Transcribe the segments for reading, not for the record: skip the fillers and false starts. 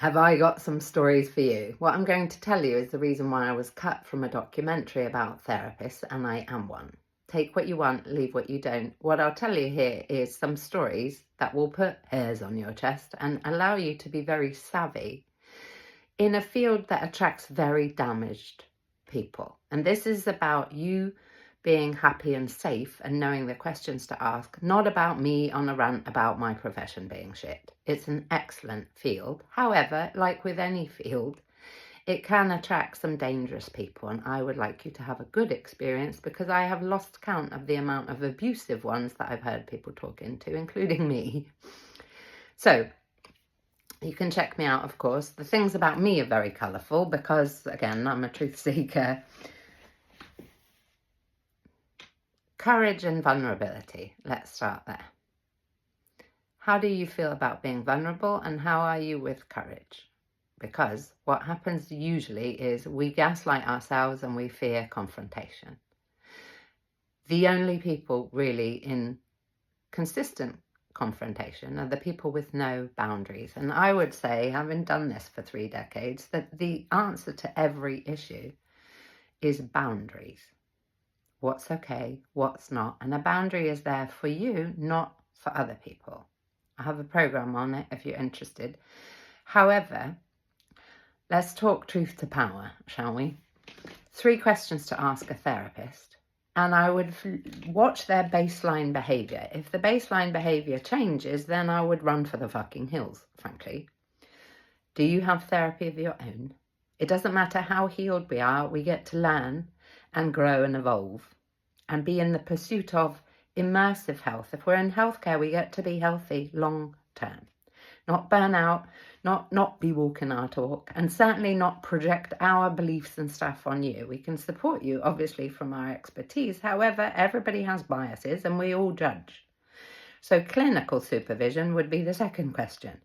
Have I got some stories for you? What I'm going to tell you is the reason why I was cut from a documentary about therapists, and I am one. Take what you want, leave what you don't. What I'll tell you here is some stories that will put hairs on your chest and allow you to be very savvy in a field that attracts very damaged people. And this is about you being happy and safe and knowing the questions to ask, not about me on a rant about my profession being shit. It's an excellent field. However, like with any field, it can attract some dangerous people, and I would like you to have a good experience because I have lost count of the amount of abusive ones that I've heard people talk into, including me. So you can check me out, of course. The things about me are very colourful because, again, I'm a truth seeker. Courage and vulnerability. Let's start there. How do you feel about being vulnerable, and how are you with courage? Because what happens usually is we gaslight ourselves and we fear confrontation. The only people really in consistent confrontation are the people with no boundaries. And I would say, having done this for 3 decades, that the answer to every issue is boundaries. What's okay, what's not. And a boundary is there for you, not for other people. I have a program on it if you're interested. However, let's talk truth to power, shall we? 3 questions to ask a therapist. And I would watch their baseline behaviour. If the baseline behaviour changes, then I would run for the fucking hills, frankly. Do you have therapy of your own? It doesn't matter how healed we are, we get to learn and grow and evolve and be in the pursuit of immersive health. If we're in healthcare, we get to be healthy long term. Not burn out, not be walking our talk, and certainly not project our beliefs and stuff on you. We can support you, obviously, from our expertise. However, everybody has biases and we all judge. So clinical supervision would be the second question.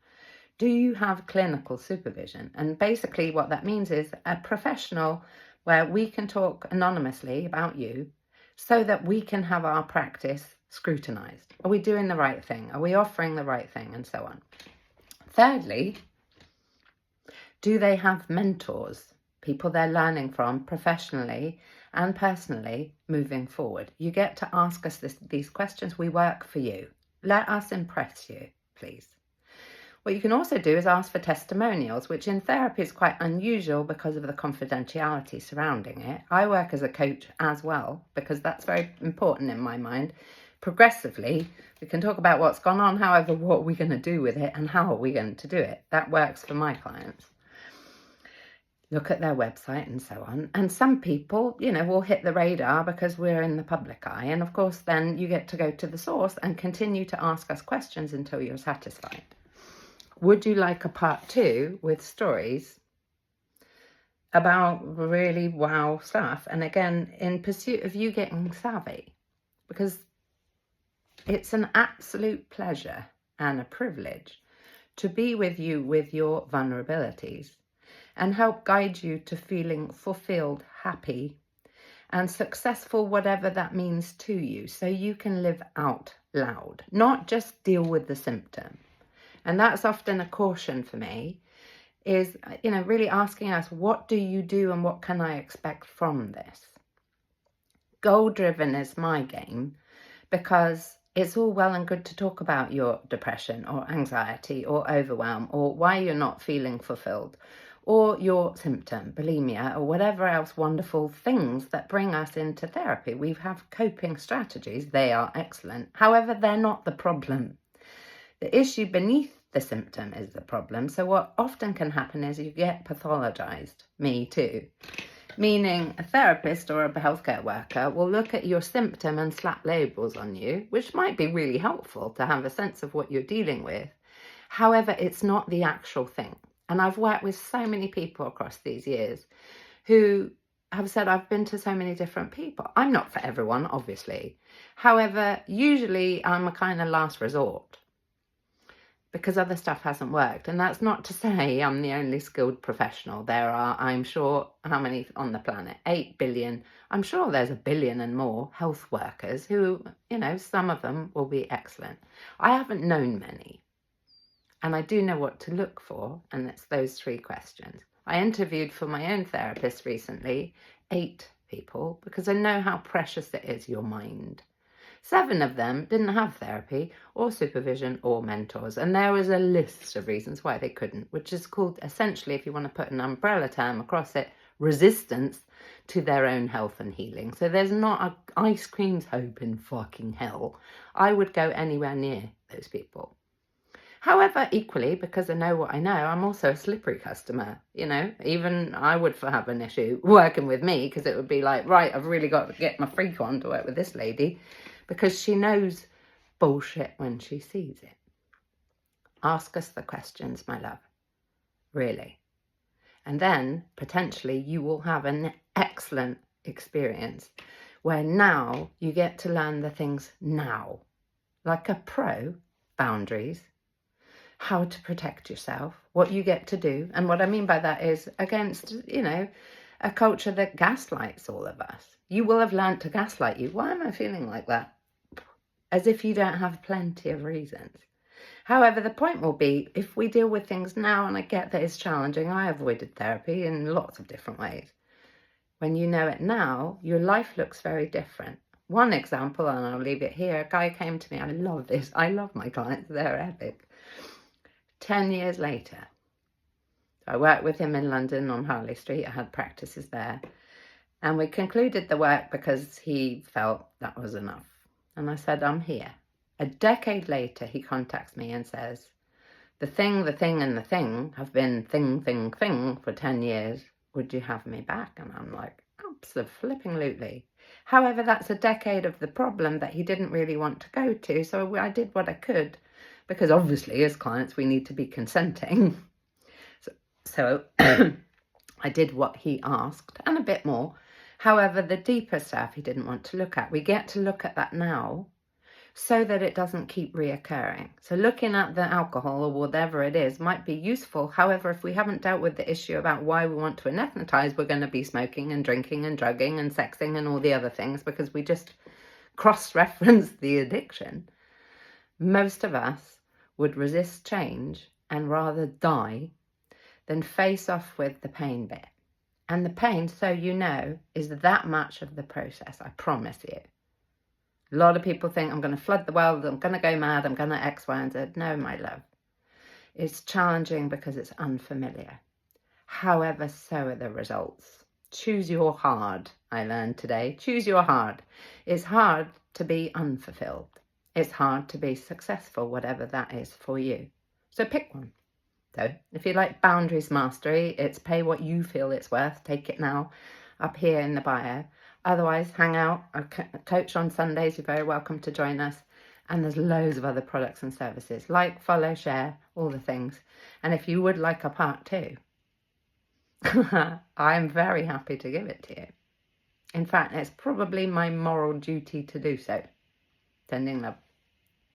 Do you have clinical supervision? And basically what that means is a professional where we can talk anonymously about you so that we can have our practice scrutinized. Are we doing the right thing? Are we offering the right thing? And so on. Thirdly, do they have mentors, people they're learning from professionally and personally moving forward? You get to ask us these questions. We work for you. Let us impress you, please. What you can also do is ask for testimonials, which in therapy is quite unusual because of the confidentiality surrounding it. I work as a coach as well because that's very important in my mind. Progressively, we can talk about what's gone on, however, what are we going to do with it and how are we going to do it? That works for my clients. Look at their website and so on. And some people, will hit the radar because we're in the public eye. And of course, then you get to go to the source and continue to ask us questions until you're satisfied. Would you like a part 2 with stories about really wow stuff? And again, in pursuit of you getting savvy, because it's an absolute pleasure and a privilege to be with you with your vulnerabilities and help guide you to feeling fulfilled, happy, and successful, whatever that means to you, so you can live out loud, not just deal with the symptom. And that's often a caution for me, is, really asking us, what do you do and what can I expect from this? Goal-driven is my game, because it's all well and good to talk about your depression or anxiety or overwhelm or why you're not feeling fulfilled or your symptom, bulimia, or whatever else wonderful things that bring us into therapy. We have coping strategies. They are excellent. However, they're not the problem. The issue beneath the symptom is the problem. So what often can happen is you get pathologized, me too. Meaning a therapist or a healthcare worker will look at your symptom and slap labels on you, which might be really helpful to have a sense of what you're dealing with. However, it's not the actual thing. And I've worked with so many people across these years who have said, I've been to so many different people. I'm not for everyone, obviously. However, usually I'm a kind of last resort because other stuff hasn't worked. And that's not to say I'm the only skilled professional. There are, I'm sure, how many on the planet? 8 billion. I'm sure there's 1 billion and more health workers who, some of them will be excellent. I haven't known many. And I do know what to look for, and it's those 3 questions. I interviewed for my own therapist recently 8 people because I know how precious it is, your mind. 7 of them didn't have therapy or supervision or mentors, and there was a list of reasons why they couldn't, which is called, essentially, if you want to put an umbrella term across it, resistance to their own health and healing. So there's not a ice cream's hope in fucking hell I would go anywhere near those people. However, equally, because I know what I know, I'm also a slippery customer. You know, even I would have an issue working with me, because it would be like, right, I've really got to get my freak on to work with this lady, because she knows bullshit when she sees it. Ask us the questions, my love. Really. And then, potentially, you will have an excellent experience where now you get to learn the things now. Like a pro, boundaries, how to protect yourself, what you get to do. And what I mean by that is against, you know, a culture that gaslights all of us. You will have learned to gaslight you. Why am I feeling like that? As if you don't have plenty of reasons. However, the point will be, if we deal with things now, and I get that it's challenging, I avoided therapy in lots of different ways. When you know it now, your life looks very different. One example, and I'll leave it here, a guy came to me, I love this, I love my clients, they're epic. 10 years later, I worked with him in London on Harley Street. I had practices there. And we concluded the work because he felt that was enough. And I said, I'm here. A decade later, he contacts me and says, the thing, and the thing have been thing for 10 years. Would you have me back? And I'm like, absolutely. However, that's a decade of the problem that he didn't really want to go to. So I did what I could, because obviously as clients, we need to be consenting. So I did what he asked and a bit more. However, the deeper stuff he didn't want to look at. We get to look at that now so that it doesn't keep reoccurring. So looking at the alcohol or whatever it is might be useful. However, if we haven't dealt with the issue about why we want to anesthetize, we're going to be smoking and drinking and drugging and sexing and all the other things, because we just cross-reference the addiction. Most of us would resist change and rather die than face off with the pain bit. And the pain, so you know, is that much of the process, I promise you. A lot of people think, I'm going to flood the world, I'm going to go mad, I'm going to X, Y, and Z. No, my love. It's challenging because it's unfamiliar. However, so are the results. Choose your hard, I learned today. Choose your hard. It's hard to be unfulfilled. It's hard to be successful, whatever that is for you. So pick one. So if you like boundaries mastery, it's pay what you feel it's worth. Take it now, up here in the bio. Otherwise, hang out. I coach on Sundays. You're very welcome to join us. And there's loads of other products and services. Like, follow, share, all the things. And if you would like a part 2, I'm very happy to give it to you. In fact, it's probably my moral duty to do so. Sending love.